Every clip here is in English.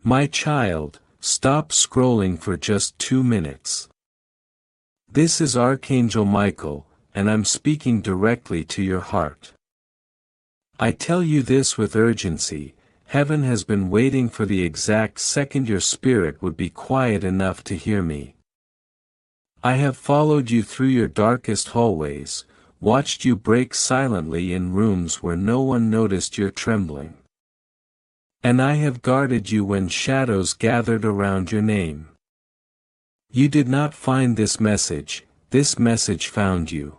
My child, stop scrolling for just 2 minutes. This is Archangel Michael, and I'm speaking directly to your heart. I tell you this with urgency. Heaven has been waiting for the exact second your spirit would be quiet enough to hear me. I have followed you through your darkest hallways, watched you break silently in rooms where no one noticed your trembling. And I have guarded you when shadows gathered around your name. You did not find this message found you.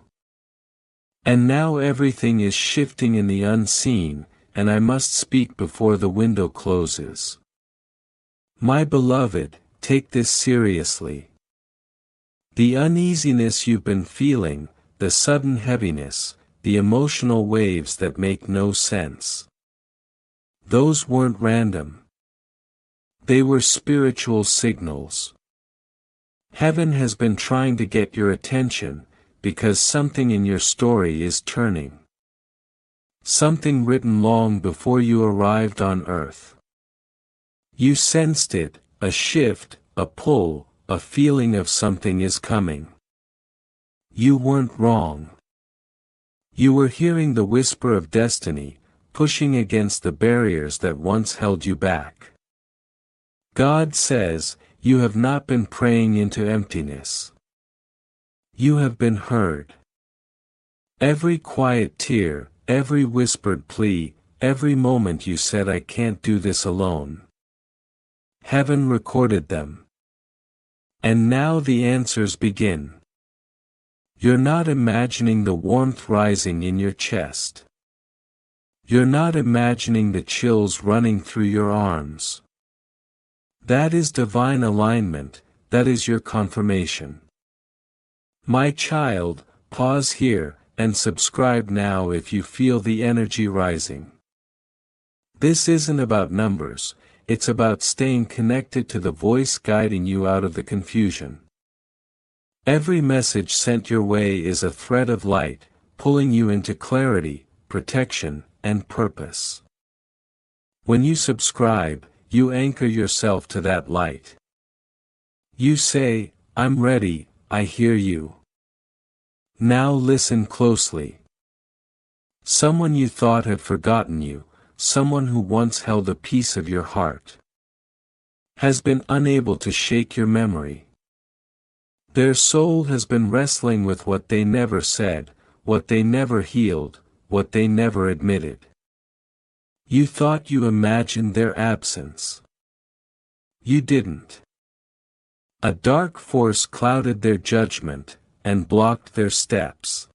And now everything is shifting in the unseen, and I must speak before the window closes. My beloved, take this seriously. The uneasiness you've been feeling, the sudden heaviness, the emotional waves that make no sense. Those weren't random. They were spiritual signals. Heaven has been trying to get your attention, because something in your story is turning. Something written long before you arrived on earth. You sensed it, a shift, a pull, a feeling of something is coming. You weren't wrong. You were hearing the whisper of destiny, pushing against the barriers that once held you back. God says, you have not been praying into emptiness. You have been heard. Every quiet tear, every whispered plea, every moment you said I can't do this alone. Heaven recorded them. And now the answers begin. You're not imagining the warmth rising in your chest. You're not imagining the chills running through your arms. That is divine alignment, that is your confirmation. My child, pause here, and subscribe now if you feel the energy rising. This isn't about numbers, it's about staying connected to the voice guiding you out of the confusion. Every message sent your way is a thread of light, pulling you into clarity, protection, and purpose. When you subscribe, you anchor yourself to that light. You say, I'm ready, I hear you. Now listen closely. Someone you thought had forgotten you, someone who once held a piece of your heart, has been unable to shake your memory. Their soul has been wrestling with what they never said, what they never healed, what they never admitted. You thought you imagined their absence. You didn't. A dark force clouded their judgment, and blocked their steps.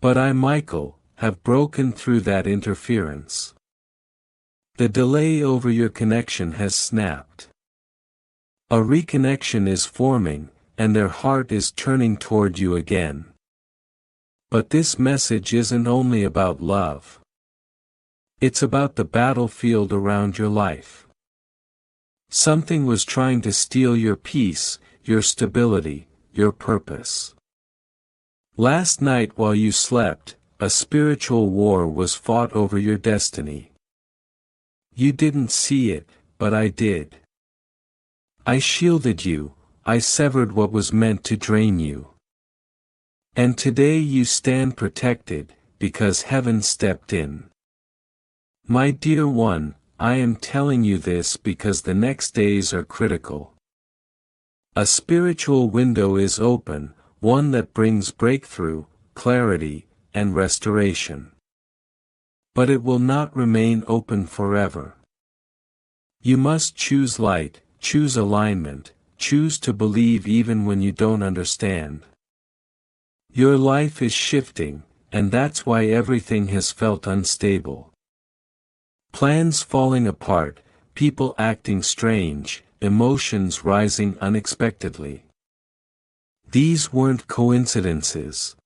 But I, Michael, have broken through that interference. The delay over your connection has snapped. A reconnection is forming, and their heart is turning toward you again. But this message isn't only about love. It's about the battlefield around your life. Something was trying to steal your peace, your stability, your purpose. Last night while you slept, a spiritual war was fought over your destiny. You didn't see it, but I did. I shielded you, I severed what was meant to drain you. And today you stand protected, because heaven stepped in. My dear one, I am telling you this because the next days are critical. A spiritual window is open, one that brings breakthrough, clarity, and restoration. But it will not remain open forever. You must choose light, choose alignment, choose to believe even when you don't understand. Your life is shifting, and that's why everything has felt unstable. Plans falling apart, people acting strange, emotions rising unexpectedly. These weren't coincidences.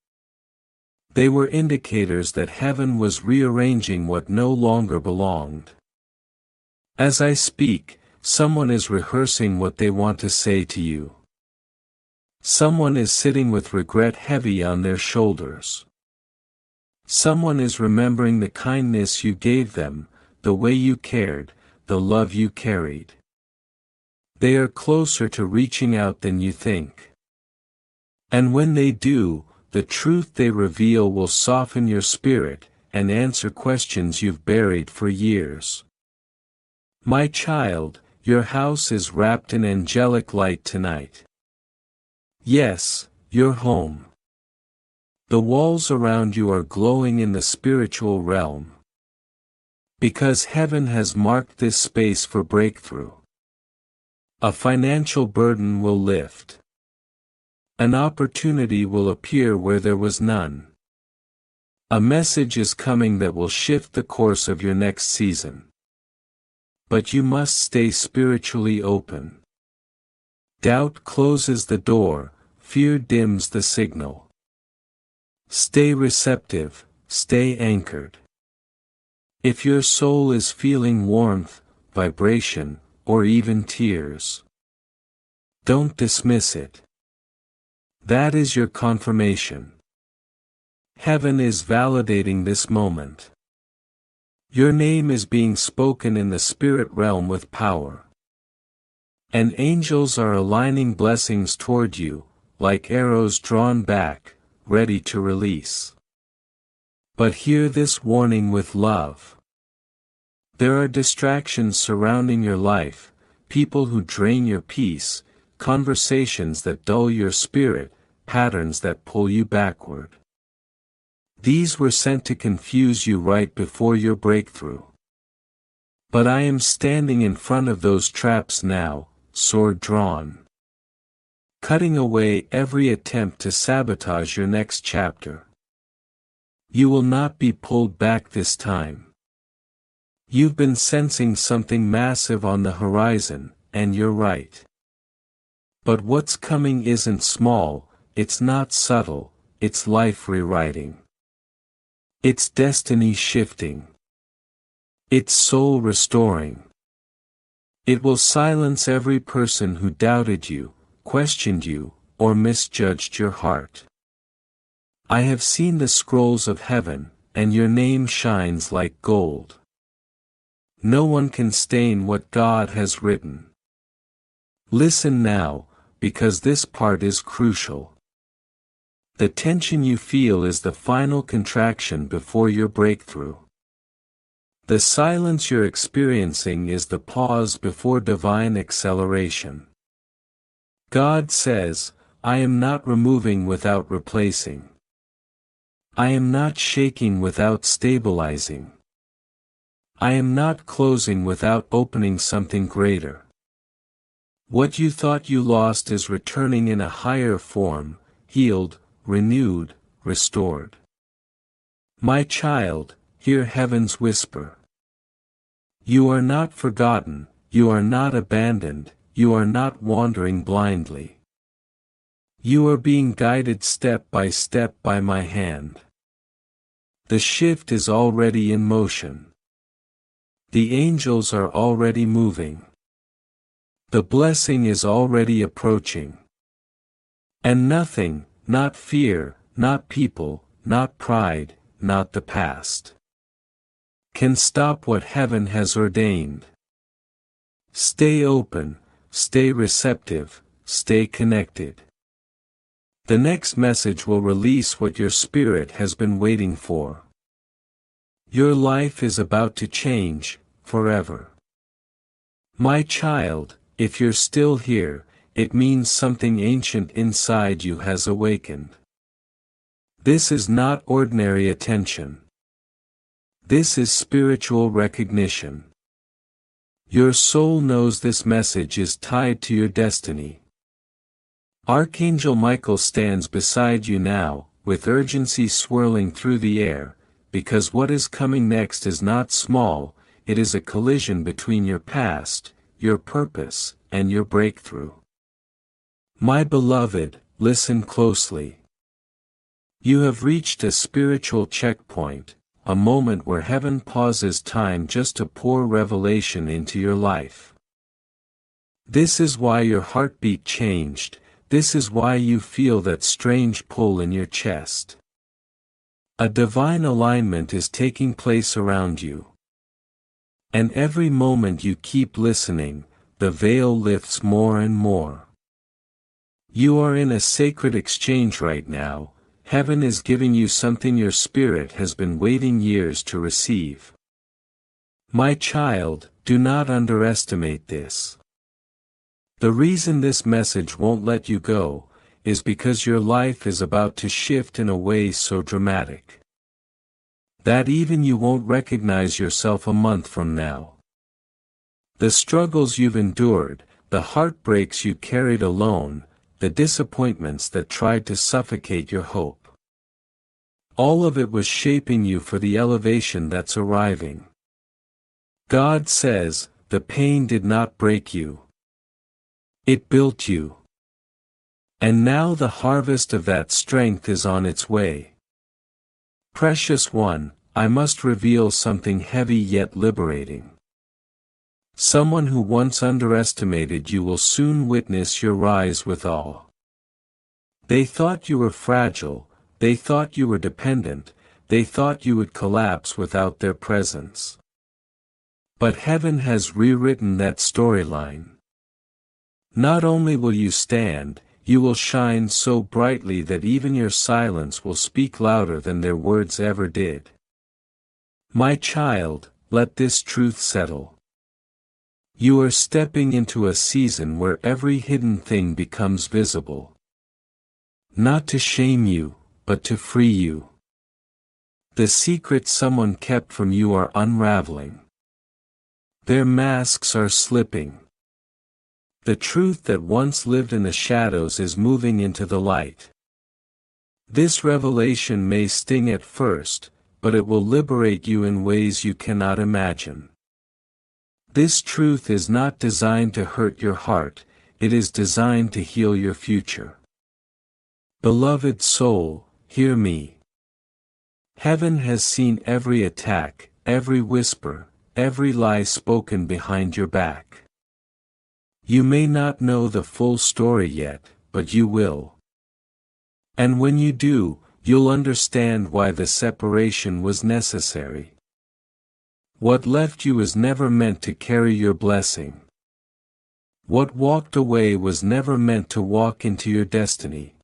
They were indicators that heaven was rearranging what no longer belonged. As I speak, someone is rehearsing what they want to say to you. Someone is sitting with regret heavy on their shoulders. Someone is remembering the kindness you gave them, the way you cared, the love you carried. They are closer to reaching out than you think. And when they do, the truth they reveal will soften your spirit and answer questions you've buried for years. My child, your house is wrapped in angelic light tonight. Yes, your home. The walls around you are glowing in the spiritual realm. Because heaven has marked this space for breakthrough. A financial burden will lift. An opportunity will appear where there was none. A message is coming that will shift the course of your next season. But you must stay spiritually open. Doubt closes the door, fear dims the signal. Stay receptive, stay anchored. If your soul is feeling warmth, vibration, or even tears, don't dismiss it. That is your confirmation. Heaven is validating this moment. Your name is being spoken in the spirit realm with power. And angels are aligning blessings toward you, like arrows drawn back, ready to release. But hear this warning with love. There are distractions surrounding your life, people who drain your peace, conversations that dull your spirit, patterns that pull you backward. These were sent to confuse you right before your breakthrough. But I am standing in front of those traps now, sword drawn. Cutting away every attempt to sabotage your next chapter. You will not be pulled back this time. You've been sensing something massive on the horizon, and you're right. But what's coming isn't small, it's not subtle, it's life rewriting. It's destiny shifting. It's soul restoring. It will silence every person who doubted you, questioned you, or misjudged your heart. I have seen the scrolls of heaven, and your name shines like gold. No one can stain what God has written. Listen now, because this part is crucial. The tension you feel is the final contraction before your breakthrough. The silence you're experiencing is the pause before divine acceleration. God says, I am not removing without replacing. I am not shaking without stabilizing. I am not closing without opening something greater. What you thought you lost is returning in a higher form, healed, renewed, restored. My child, hear heaven's whisper. You are not forgotten, you are not abandoned, you are not wandering blindly. You are being guided step by my hand. The shift is already in motion. The angels are already moving. The blessing is already approaching. And nothing, not fear, not people, not pride, not the past, can stop what heaven has ordained. Stay open, stay receptive, stay connected. The next message will release what your spirit has been waiting for. Your life is about to change, forever. My child, if you're still here, it means something ancient inside you has awakened. This is not ordinary attention. This is spiritual recognition. Your soul knows this message is tied to your destiny. Archangel Michael stands beside you now, with urgency swirling through the air, because what is coming next is not small, it is a collision between your past, your purpose, and your breakthrough. My beloved, listen closely. You have reached a spiritual checkpoint, a moment where heaven pauses time just to pour revelation into your life. This is why your heartbeat changed, this is why you feel that strange pull in your chest. A divine alignment is taking place around you. And every moment you keep listening, the veil lifts more and more. You are in a sacred exchange right now. Heaven is giving you something your spirit has been waiting years to receive. My child, do not underestimate this. The reason this message won't let you go, is because your life is about to shift in a way so dramatic that even you won't recognize yourself a month from now. The struggles you've endured, the heartbreaks you carried alone, the disappointments that tried to suffocate your hope. All of it was shaping you for the elevation that's arriving. God says, the pain did not break you. It built you. And now the harvest of that strength is on its way. Precious one, I must reveal something heavy yet liberating. Someone who once underestimated you will soon witness your rise with awe. They thought you were fragile, they thought you were dependent, they thought you would collapse without their presence. But heaven has rewritten that storyline. Not only will you stand, you will shine so brightly that even your silence will speak louder than their words ever did. My child, let this truth settle. You are stepping into a season where every hidden thing becomes visible. Not to shame you, but to free you. The secrets someone kept from you are unraveling. Their masks are slipping. The truth that once lived in the shadows is moving into the light. This revelation may sting at first, but it will liberate you in ways you cannot imagine. This truth is not designed to hurt your heart, it is designed to heal your future. Beloved soul, hear me. Heaven has seen every attack, every whisper, every lie spoken behind your back. You may not know the full story yet, but you will. And when you do, you'll understand why the separation was necessary. What left you was never meant to carry your blessing. What walked away was never meant to walk into your destiny.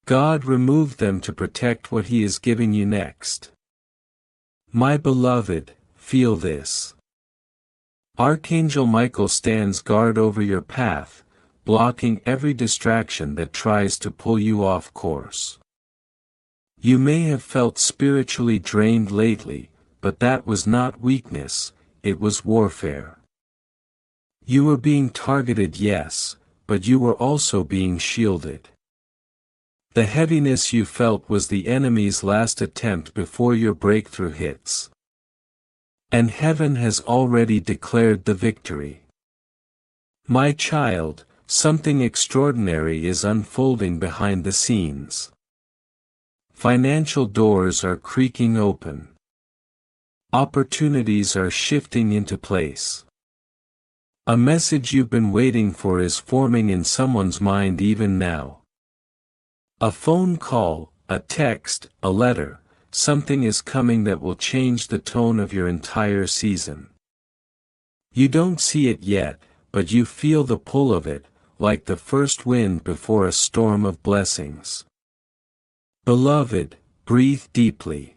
God removed them to protect what He is giving you next. My beloved, feel this. Archangel Michael stands guard over your path, blocking every distraction that tries to pull you off course. You may have felt spiritually drained lately, but that was not weakness, it was warfare. You were being targeted, yes, but you were also being shielded. The heaviness you felt was the enemy's last attempt before your breakthrough hits. And heaven has already declared the victory. My child, something extraordinary is unfolding behind the scenes. Financial doors are creaking open. Opportunities are shifting into place. A message you've been waiting for is forming in someone's mind even now. A phone call, a text, a letter, something is coming that will change the tone of your entire season. You don't see it yet, but you feel the pull of it, like the first wind before a storm of blessings. Beloved, breathe deeply.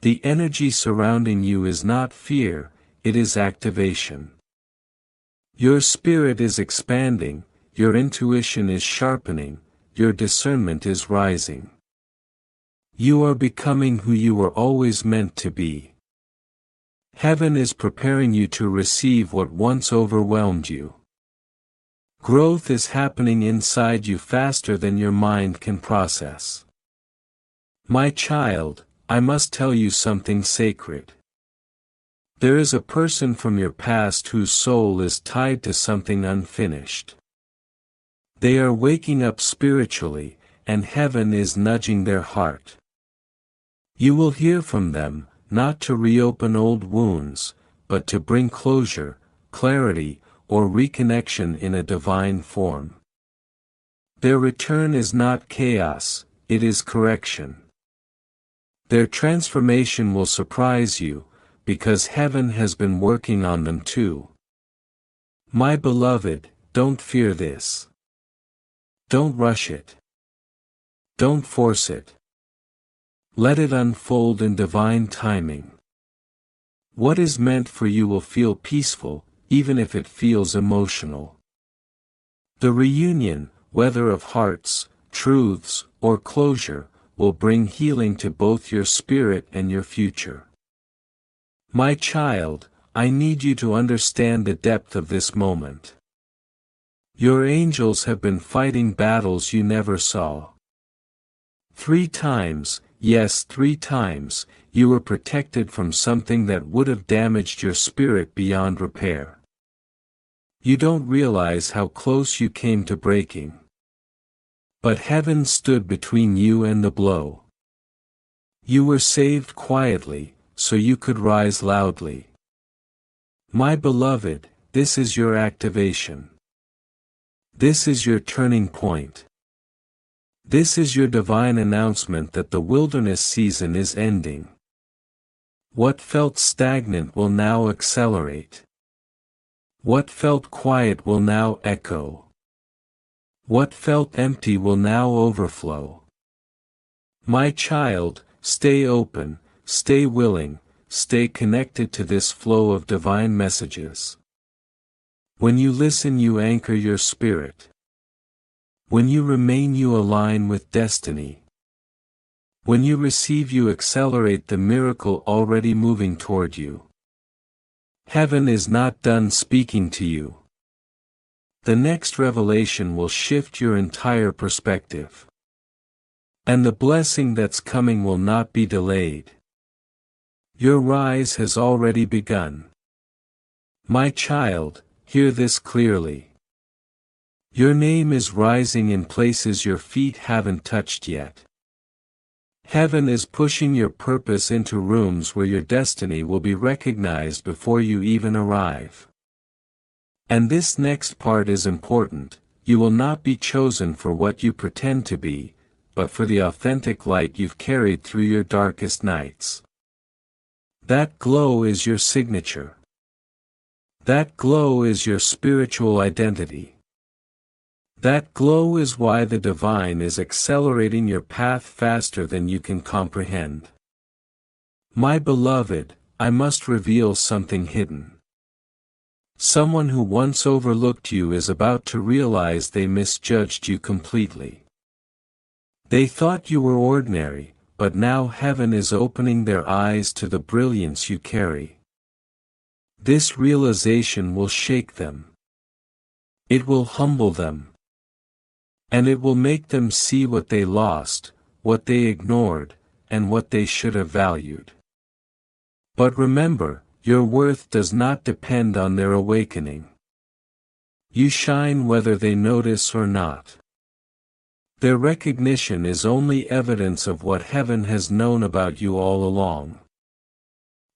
The energy surrounding you is not fear, it is activation. Your spirit is expanding, your intuition is sharpening, your discernment is rising. You are becoming who you were always meant to be. Heaven is preparing you to receive what once overwhelmed you. Growth is happening inside you faster than your mind can process. My child, I must tell you something sacred. There is a person from your past whose soul is tied to something unfinished. They are waking up spiritually, and heaven is nudging their heart. You will hear from them, not to reopen old wounds, but to bring closure, clarity, or reconnection in a divine form. Their return is not chaos, it is correction. Their transformation will surprise you, because heaven has been working on them too. My beloved, don't fear this. Don't rush it. Don't force it. Let it unfold in divine timing. What is meant for you will feel peaceful, even if it feels emotional. The reunion, whether of hearts, truths, or closure, will bring healing to both your spirit and your future. My child, I need you to understand the depth of this moment. Your angels have been fighting battles you never saw. 3 times, yes 3 times, you were protected from something that would have damaged your spirit beyond repair. You don't realize how close you came to breaking. But heaven stood between you and the blow. You were saved quietly, so you could rise loudly. My beloved, this is your activation. This is your turning point. This is your divine announcement that the wilderness season is ending. What felt stagnant will now accelerate. What felt quiet will now echo. What felt empty will now overflow. My child, stay open, stay willing, stay connected to this flow of divine messages. When you listen, you anchor your spirit. When you remain, you align with destiny. When you receive, you accelerate the miracle already moving toward you. Heaven is not done speaking to you. The next revelation will shift your entire perspective. And the blessing that's coming will not be delayed. Your rise has already begun. My child, hear this clearly. Your name is rising in places your feet haven't touched yet. Heaven is pushing your purpose into rooms where your destiny will be recognized before you even arrive. And this next part is important. You will not be chosen for what you pretend to be, but for the authentic light you've carried through your darkest nights. That glow is your signature. That glow is your spiritual identity. That glow is why the divine is accelerating your path faster than you can comprehend. My beloved, I must reveal something hidden. Someone who once overlooked you is about to realize they misjudged you completely. They thought you were ordinary, but now heaven is opening their eyes to the brilliance you carry. This realization will shake them. It will humble them. And it will make them see what they lost, what they ignored, and what they should have valued. But remember, your worth does not depend on their awakening. You shine whether they notice or not. Their recognition is only evidence of what heaven has known about you all along.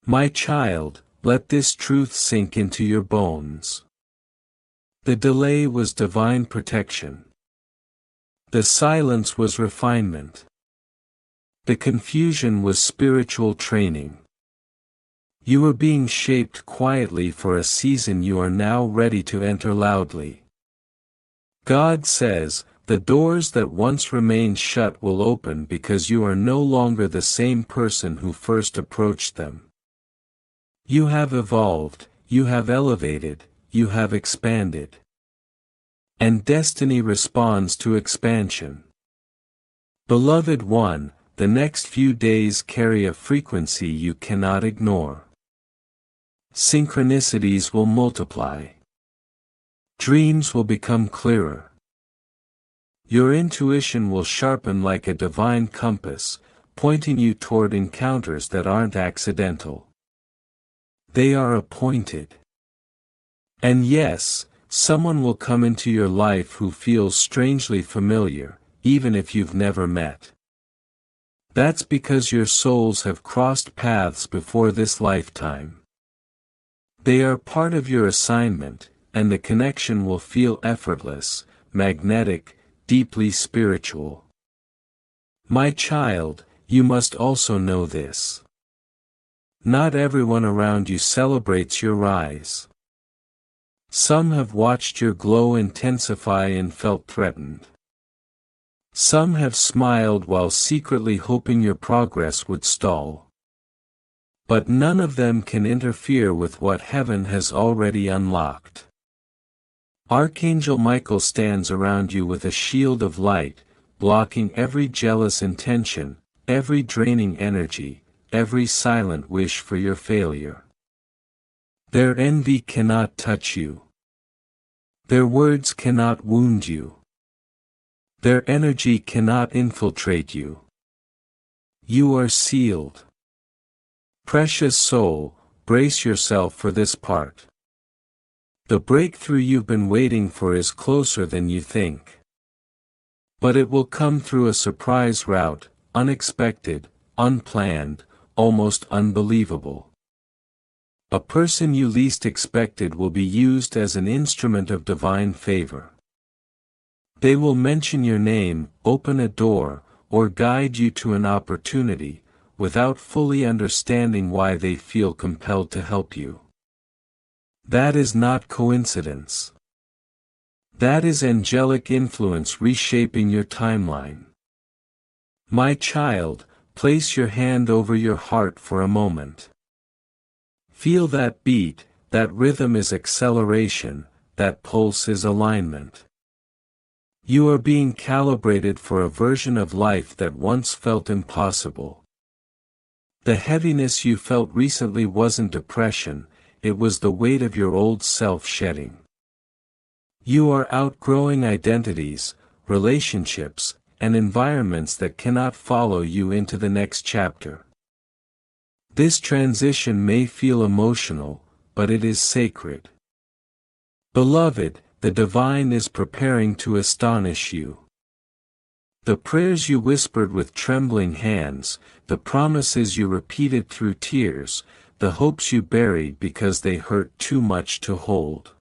My child, let this truth sink into your bones. The delay was divine protection. The silence was refinement. The confusion was spiritual training. You were being shaped quietly for a season you are now ready to enter loudly. God says, the doors that once remained shut will open because you are no longer the same person who first approached them. You have evolved, you have elevated, you have expanded. And destiny responds to expansion. Beloved one, the next few days carry a frequency you cannot ignore. Synchronicities will multiply. Dreams will become clearer. Your intuition will sharpen like a divine compass, pointing you toward encounters that aren't accidental. They are appointed. And yes, someone will come into your life who feels strangely familiar, even if you've never met. That's because your souls have crossed paths before this lifetime. They are part of your assignment, and the connection will feel effortless, magnetic, deeply spiritual. My child, you must also know this. Not everyone around you celebrates your rise. Some have watched your glow intensify and felt threatened. Some have smiled while secretly hoping your progress would stall. But none of them can interfere with what heaven has already unlocked. Archangel Michael stands around you with a shield of light, blocking every jealous intention, every draining energy, every silent wish for your failure. Their envy cannot touch you. Their words cannot wound you. Their energy cannot infiltrate you. You are sealed. Precious soul, brace yourself for this part. The breakthrough you've been waiting for is closer than you think. But it will come through a surprise route, unexpected, unplanned, almost unbelievable. A person you least expected will be used as an instrument of divine favor. They will mention your name, open a door, or guide you to an opportunity, without fully understanding why they feel compelled to help you. That is not coincidence. That is angelic influence reshaping your timeline. My child, place your hand over your heart for a moment. Feel that beat, that rhythm is acceleration, that pulse is alignment. You are being calibrated for a version of life that once felt impossible. The heaviness you felt recently wasn't depression, it was the weight of your old self shedding. You are outgrowing identities, relationships, and environments that cannot follow you into the next chapter. This transition may feel emotional, but it is sacred. Beloved, the divine is preparing to astonish you. The prayers you whispered with trembling hands, the promises you repeated through tears, the hopes you buried because they hurt too much to hold.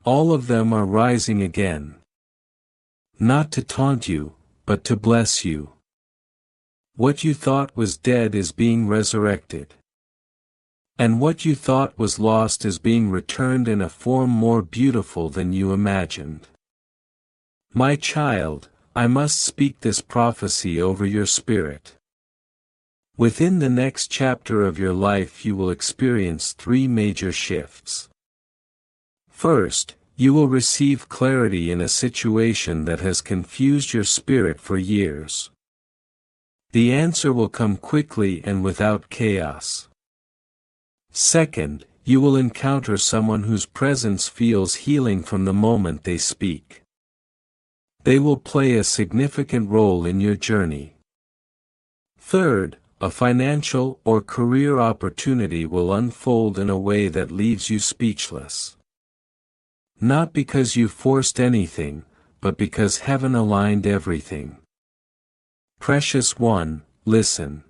All of them are rising again. Not to taunt you, but to bless you. What you thought was dead is being resurrected. And what you thought was lost is being returned in a form more beautiful than you imagined. My child, I must speak this prophecy over your spirit. Within the next chapter of your life you will experience 3 major shifts. First, you will receive clarity in a situation that has confused your spirit for years. The answer will come quickly and without chaos. Second, you will encounter someone whose presence feels healing from the moment they speak. They will play a significant role in your journey. Third, a financial or career opportunity will unfold in a way that leaves you speechless. Not because you forced anything, but because heaven aligned everything. Precious one, listen.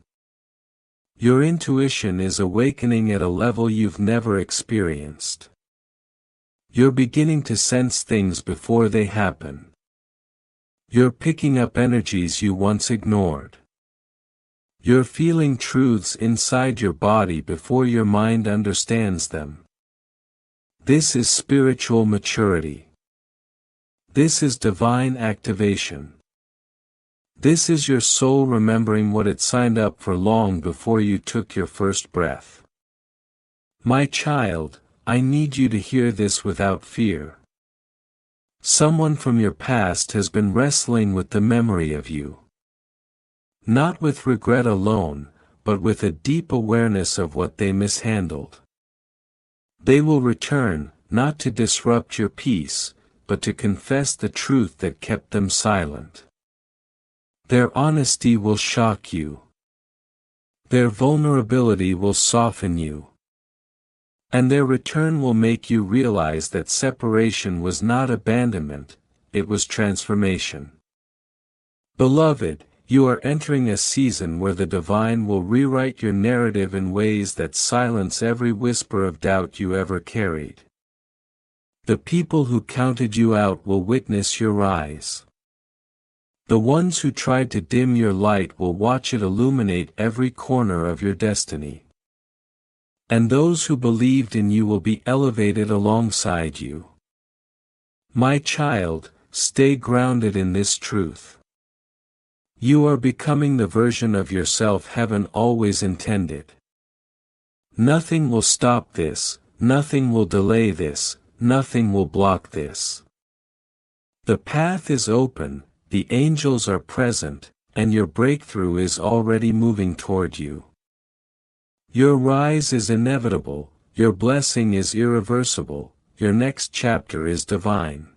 Your intuition is awakening at a level you've never experienced. You're beginning to sense things before they happen. You're picking up energies you once ignored. You're feeling truths inside your body before your mind understands them. This is spiritual maturity. This is divine activation. This is your soul remembering what it signed up for long before you took your first breath. My child, I need you to hear this without fear. Someone from your past has been wrestling with the memory of you. Not with regret alone, but with a deep awareness of what they mishandled. They will return, not to disrupt your peace, but to confess the truth that kept them silent. Their honesty will shock you. Their vulnerability will soften you. And their return will make you realize that separation was not abandonment, it was transformation. Beloved, you are entering a season where the divine will rewrite your narrative in ways that silence every whisper of doubt you ever carried. The people who counted you out will witness your rise. The ones who tried to dim your light will watch it illuminate every corner of your destiny. And those who believed in you will be elevated alongside you. My child, stay grounded in this truth. You are becoming the version of yourself heaven always intended. Nothing will stop this, nothing will delay this, nothing will block this. The path is open, the angels are present, and your breakthrough is already moving toward you. Your rise is inevitable, your blessing is irreversible, your next chapter is divine.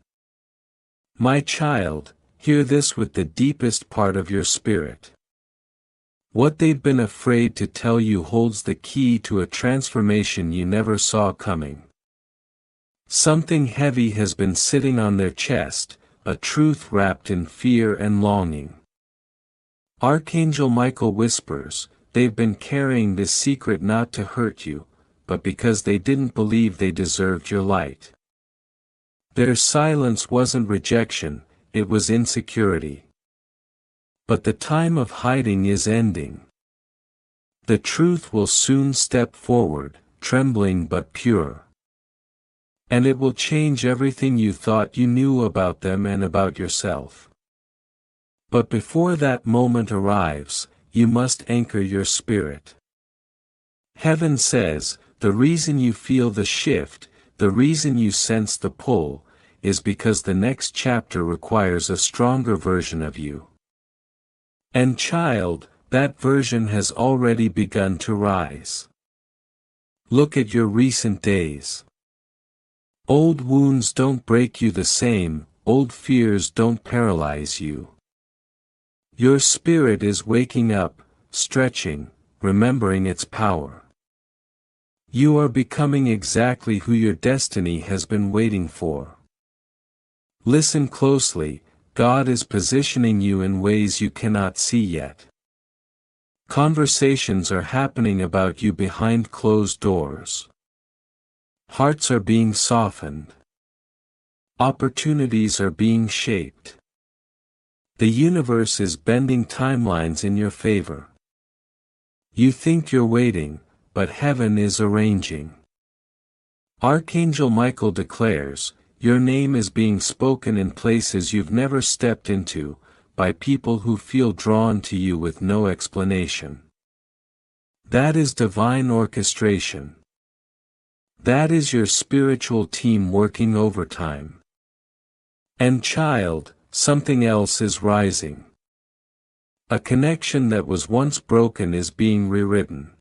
My child, hear this with the deepest part of your spirit. What they've been afraid to tell you holds the key to a transformation you never saw coming. Something heavy has been sitting on their chest, a truth wrapped in fear and longing. Archangel Michael whispers, they've been carrying this secret not to hurt you, but because they didn't believe they deserved your light. Their silence wasn't rejection, it was insecurity. But the time of hiding is ending. The truth will soon step forward, trembling but pure. And it will change everything you thought you knew about them and about yourself. But before that moment arrives, you must anchor your spirit. Heaven says, the reason you feel the shift, the reason you sense the pull, is because the next chapter requires a stronger version of you. And child, that version has already begun to rise. Look at your recent days. Old wounds don't break you the same, old fears don't paralyze you. Your spirit is waking up, stretching, remembering its power. You are becoming exactly who your destiny has been waiting for. Listen closely, God is positioning you in ways you cannot see yet. Conversations are happening about you behind closed doors. Hearts are being softened. Opportunities are being shaped. The universe is bending timelines in your favor. You think you're waiting, but heaven is arranging. Archangel Michael declares, your name is being spoken in places you've never stepped into, by people who feel drawn to you with no explanation. That is divine orchestration. That is your spiritual team working overtime. And child, something else is rising. A connection that was once broken is being rewritten.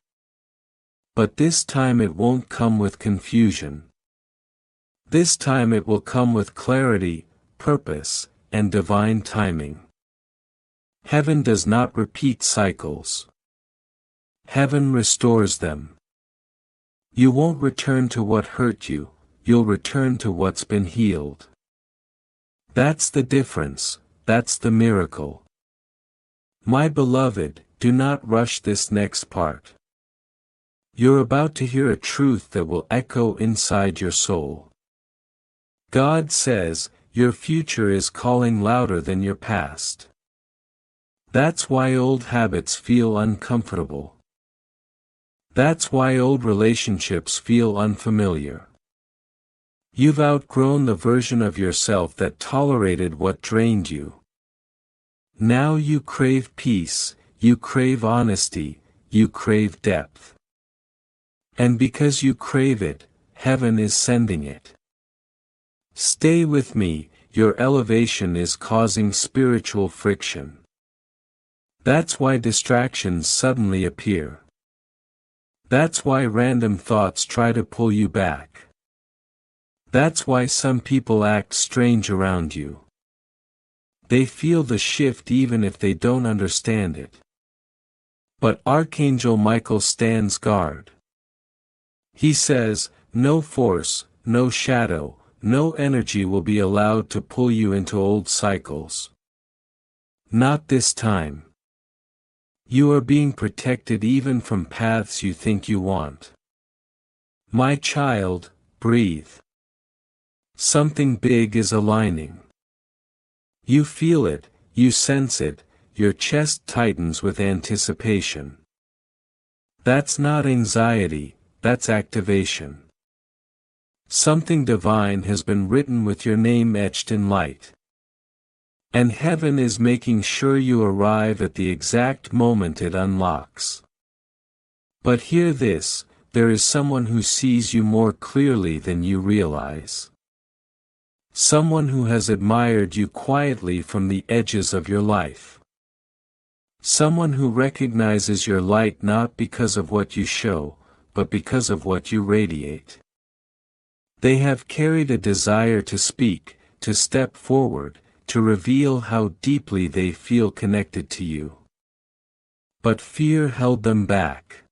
But this time it won't come with confusion. This time it will come with clarity, purpose, and divine timing. Heaven does not repeat cycles. Heaven restores them. You won't return to what hurt you, you'll return to what's been healed. That's the difference, that's the miracle. My beloved, do not rush this next part. You're about to hear a truth that will echo inside your soul. God says, your future is calling louder than your past. That's why old habits feel uncomfortable. That's why old relationships feel unfamiliar. You've outgrown the version of yourself that tolerated what drained you. Now you crave peace, you crave honesty, you crave depth. And because you crave it, heaven is sending it. Stay with me, your elevation is causing spiritual friction. That's why distractions suddenly appear. That's why random thoughts try to pull you back. That's why some people act strange around you. They feel the shift even if they don't understand it. But Archangel Michael stands guard. He says, no force, no shadow, no energy will be allowed to pull you into old cycles. Not this time. You are being protected even from paths you think you want. My child, breathe. Something big is aligning. You feel it, you sense it, your chest tightens with anticipation. That's not anxiety, that's activation. Something divine has been written with your name etched in light. And heaven is making sure you arrive at the exact moment it unlocks. But hear this, there is someone who sees you more clearly than you realize. Someone who has admired you quietly from the edges of your life. Someone who recognizes your light not because of what you show, but because of what you radiate. They have carried a desire to speak, to step forward, to reveal how deeply they feel connected to you. But fear held them back.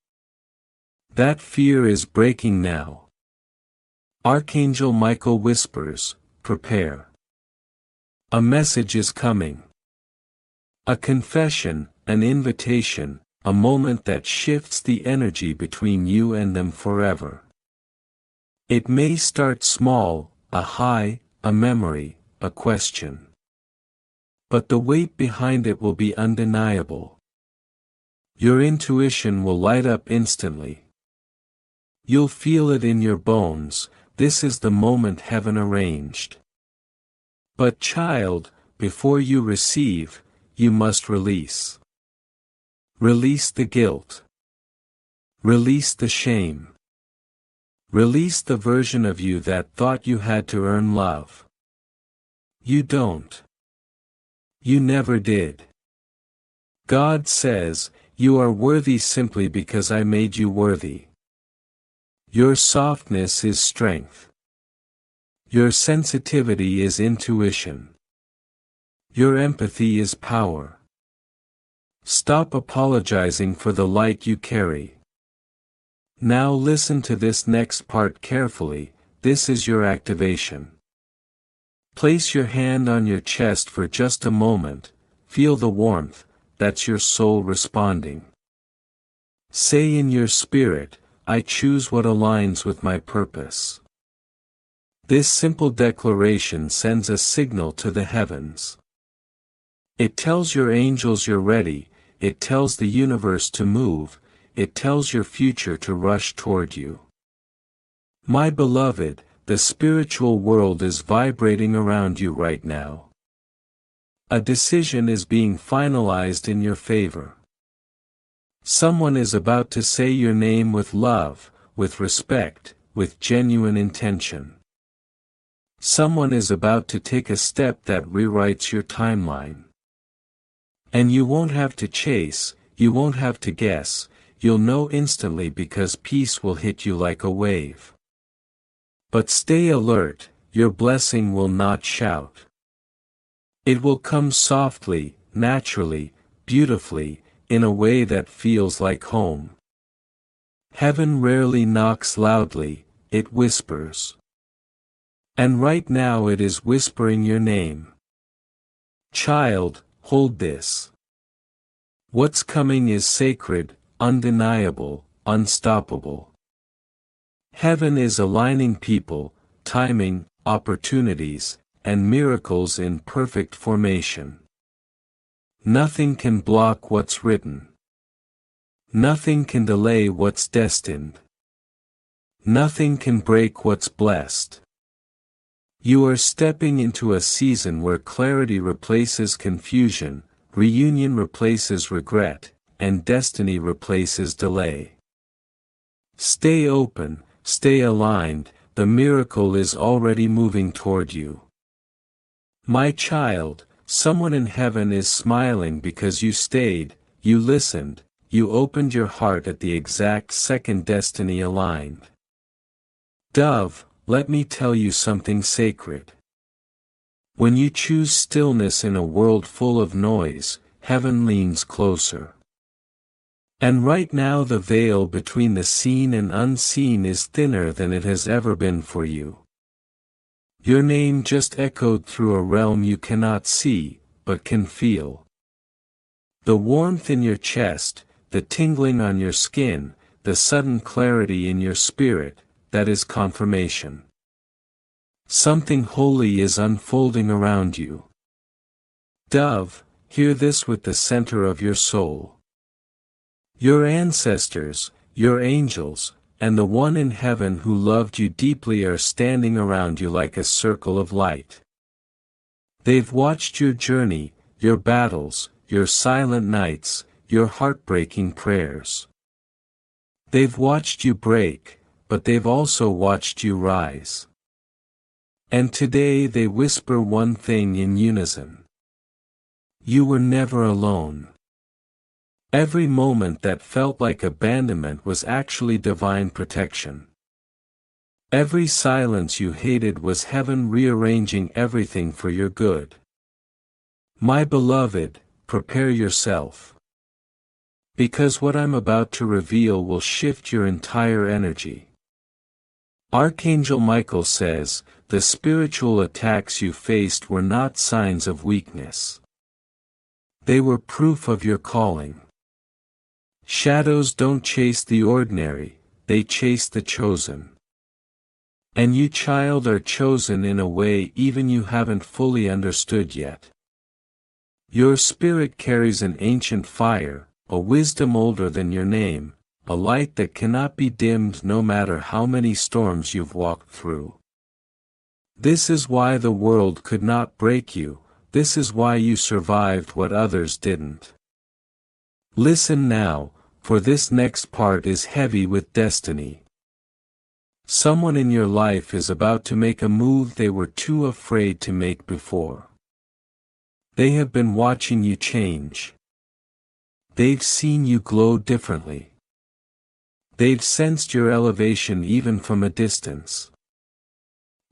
That fear is breaking now. Archangel Michael whispers, prepare. A message is coming. A confession, an invitation, a moment that shifts the energy between you and them forever. It may start small, a high, a memory, a question. But the weight behind it will be undeniable. Your intuition will light up instantly. You'll feel it in your bones, this is the moment heaven arranged. But child, before you receive, you must release. Release the guilt. Release the shame. Release the version of you that thought you had to earn love. You don't. You never did. God says, you are worthy simply because I made you worthy. Your softness is strength. Your sensitivity is intuition. Your empathy is power. Stop apologizing for the light you carry. Now listen to this next part carefully, this is your activation. Place your hand on your chest for just a moment, feel the warmth, that's your soul responding. Say in your spirit, I choose what aligns with my purpose. This simple declaration sends a signal to the heavens. It tells your angels you're ready, it tells the universe to move, it tells your future to rush toward you. My beloved, the spiritual world is vibrating around you right now. A decision is being finalized in your favor. Someone is about to say your name with love, with respect, with genuine intention. Someone is about to take a step that rewrites your timeline. And you won't have to chase, you won't have to guess, you'll know instantly because peace will hit you like a wave. But stay alert, your blessing will not shout. It will come softly, naturally, beautifully, in a way that feels like home. Heaven rarely knocks loudly, it whispers. And right now it is whispering your name. Child, hold this. What's coming is sacred, undeniable, unstoppable. Heaven is aligning people, timing, opportunities, and miracles in perfect formation. Nothing can block what's written. Nothing can delay what's destined. Nothing can break what's blessed. You are stepping into a season where clarity replaces confusion, reunion replaces regret, and destiny replaces delay. Stay open, stay aligned, the miracle is already moving toward you. My child, someone in heaven is smiling because you stayed, you listened, you opened your heart at the exact second destiny aligned. Dove, let me tell you something sacred. When you choose stillness in a world full of noise, heaven leans closer. And right now the veil between the seen and unseen is thinner than it has ever been for you. Your name just echoed through a realm you cannot see, but can feel. The warmth in your chest, the tingling on your skin, the sudden clarity in your spirit, that is confirmation. Something holy is unfolding around you. Dove, hear this with the center of your soul. Your ancestors, your angels, and the one in heaven who loved you deeply are standing around you like a circle of light. They've watched your journey, your battles, your silent nights, your heartbreaking prayers. They've watched you break, but they've also watched you rise. And today they whisper one thing in unison. You were never alone. Every moment that felt like abandonment was actually divine protection. Every silence you hated was heaven rearranging everything for your good. My beloved, prepare yourself. Because what I'm about to reveal will shift your entire energy. Archangel Michael says, the spiritual attacks you faced were not signs of weakness. They were proof of your calling. Shadows don't chase the ordinary, they chase the chosen. And you, child, are chosen in a way even you haven't fully understood yet. Your spirit carries an ancient fire, a wisdom older than your name, a light that cannot be dimmed no matter how many storms you've walked through. This is why the world could not break you, this is why you survived what others didn't. Listen now, for this next part is heavy with destiny. Someone in your life is about to make a move they were too afraid to make before. They have been watching you change. They've seen you glow differently. They've sensed your elevation even from a distance.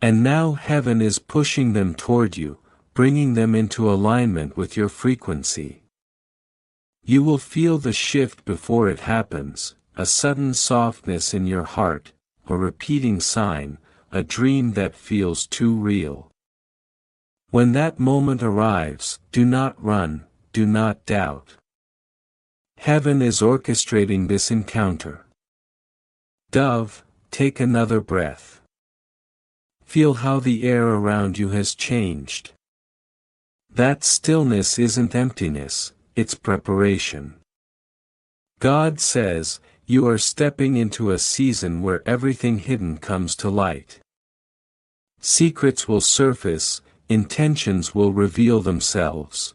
And now heaven is pushing them toward you, bringing them into alignment with your frequency. You will feel the shift before it happens, a sudden softness in your heart, a repeating sign, a dream that feels too real. When that moment arrives, do not run, do not doubt. Heaven is orchestrating this encounter. Dove, take another breath. Feel how the air around you has changed. That stillness isn't emptiness, it's preparation. God says, you are stepping into a season where everything hidden comes to light. Secrets will surface, intentions will reveal themselves.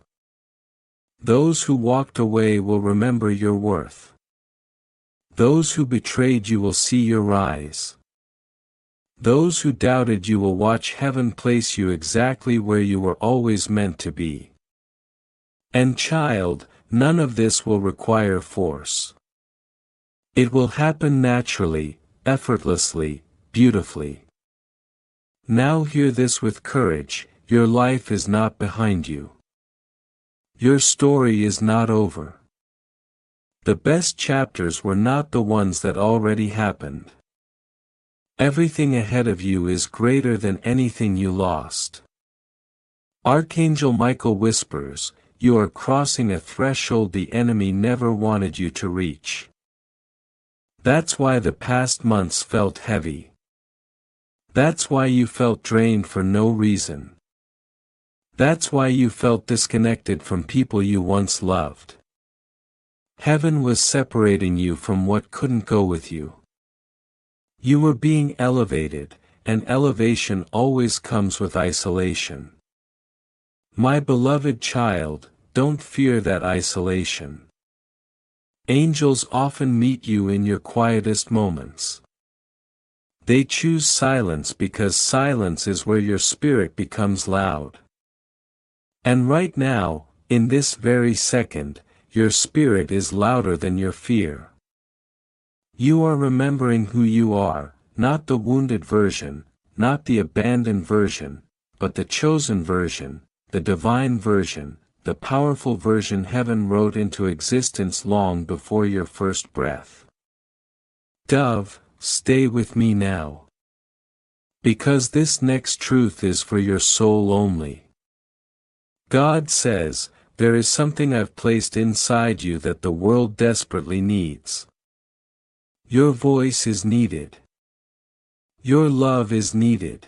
Those who walked away will remember your worth. Those who betrayed you will see your rise. Those who doubted you will watch heaven place you exactly where you were always meant to be. And child, none of this will require force. It will happen naturally, effortlessly, beautifully. Now hear this with courage, your life is not behind you. Your story is not over. The best chapters were not the ones that already happened. Everything ahead of you is greater than anything you lost. Archangel Michael whispers, you are crossing a threshold the enemy never wanted you to reach. That's why the past months felt heavy. That's why you felt drained for no reason. That's why you felt disconnected from people you once loved. Heaven was separating you from what couldn't go with you. You were being elevated, and elevation always comes with isolation. My beloved child, don't fear that isolation. Angels often meet you in your quietest moments. They choose silence because silence is where your spirit becomes loud. And right now, in this very second, your spirit is louder than your fear. You are remembering who you are, not the wounded version, not the abandoned version, but the chosen version, the divine version, the powerful version heaven wrote into existence long before your first breath. Dove, stay with me now. Because this next truth is for your soul only. God says, there is something I've placed inside you that the world desperately needs. Your voice is needed. Your love is needed.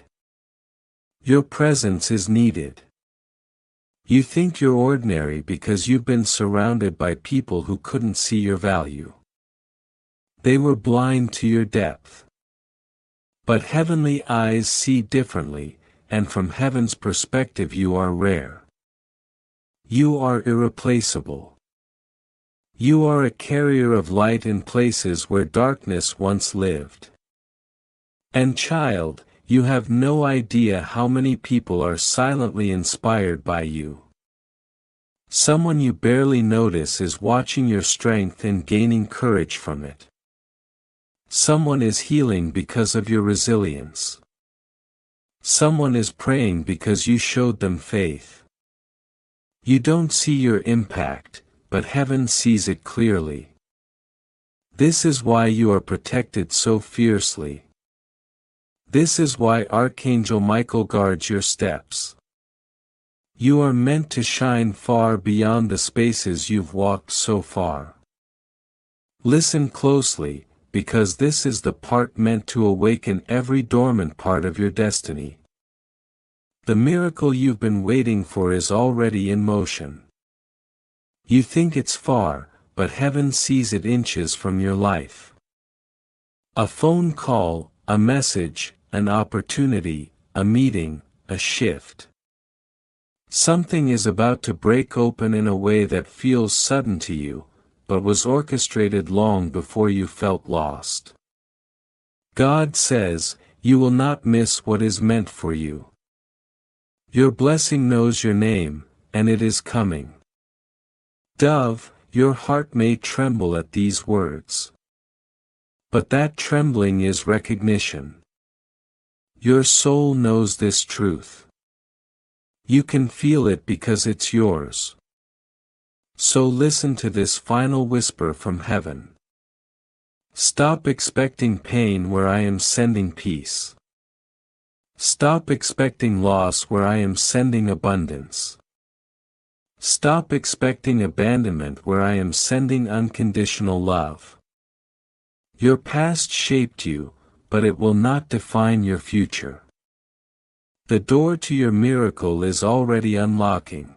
Your presence is needed. You think you're ordinary because you've been surrounded by people who couldn't see your value. They were blind to your depth. But heavenly eyes see differently, and from heaven's perspective you are rare. You are irreplaceable. You are a carrier of light in places where darkness once lived. And child, you have no idea how many people are silently inspired by you. Someone you barely notice is watching your strength and gaining courage from it. Someone is healing because of your resilience. Someone is praying because you showed them faith. You don't see your impact, but heaven sees it clearly. This is why you are protected so fiercely. This is why Archangel Michael guards your steps. You are meant to shine far beyond the spaces you've walked so far. Listen closely, because this is the part meant to awaken every dormant part of your destiny. The miracle you've been waiting for is already in motion. You think it's far, but heaven sees it inches from your life. A phone call, a message, an opportunity, a meeting, a shift. Something is about to break open in a way that feels sudden to you, but was orchestrated long before you felt lost. God says, you will not miss what is meant for you. Your blessing knows your name, and it is coming. Dove, your heart may tremble at these words. But that trembling is recognition. Your soul knows this truth. You can feel it because it's yours. So listen to this final whisper from heaven. Stop expecting pain where I am sending peace. Stop expecting loss where I am sending abundance. Stop expecting abandonment where I am sending unconditional love. Your past shaped you, but it will not define your future. The door to your miracle is already unlocking.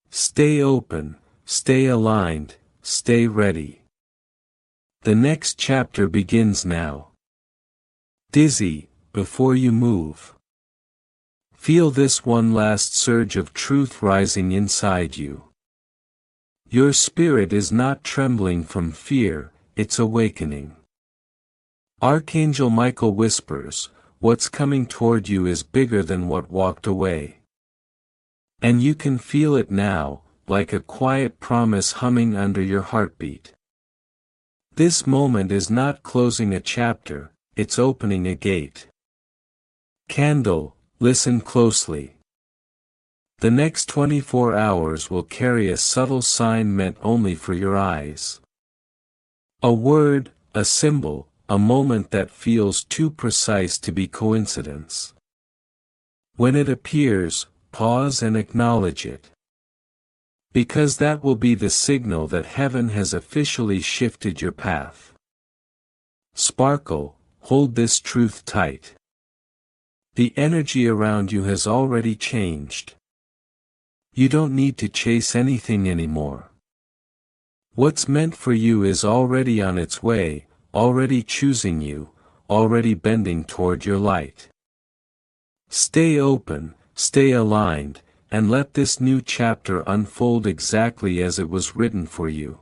Stay open, stay aligned, stay ready. The next chapter begins now. Dizzy, before you move. Feel this one last surge of truth rising inside you. Your spirit is not trembling from fear, it's awakening. Archangel Michael whispers, what's coming toward you is bigger than what walked away. And you can feel it now, like a quiet promise humming under your heartbeat. This moment is not closing a chapter, it's opening a gate. Candle, listen closely. The next 24 hours will carry a subtle sign meant only for your eyes. A word, a symbol, a moment that feels too precise to be coincidence. When it appears, pause and acknowledge it. Because that will be the signal that heaven has officially shifted your path. Sparkle, hold this truth tight. The energy around you has already changed. You don't need to chase anything anymore. What's meant for you is already on its way, already choosing you, already bending toward your light. Stay open, stay aligned, and let this new chapter unfold exactly as it was written for you.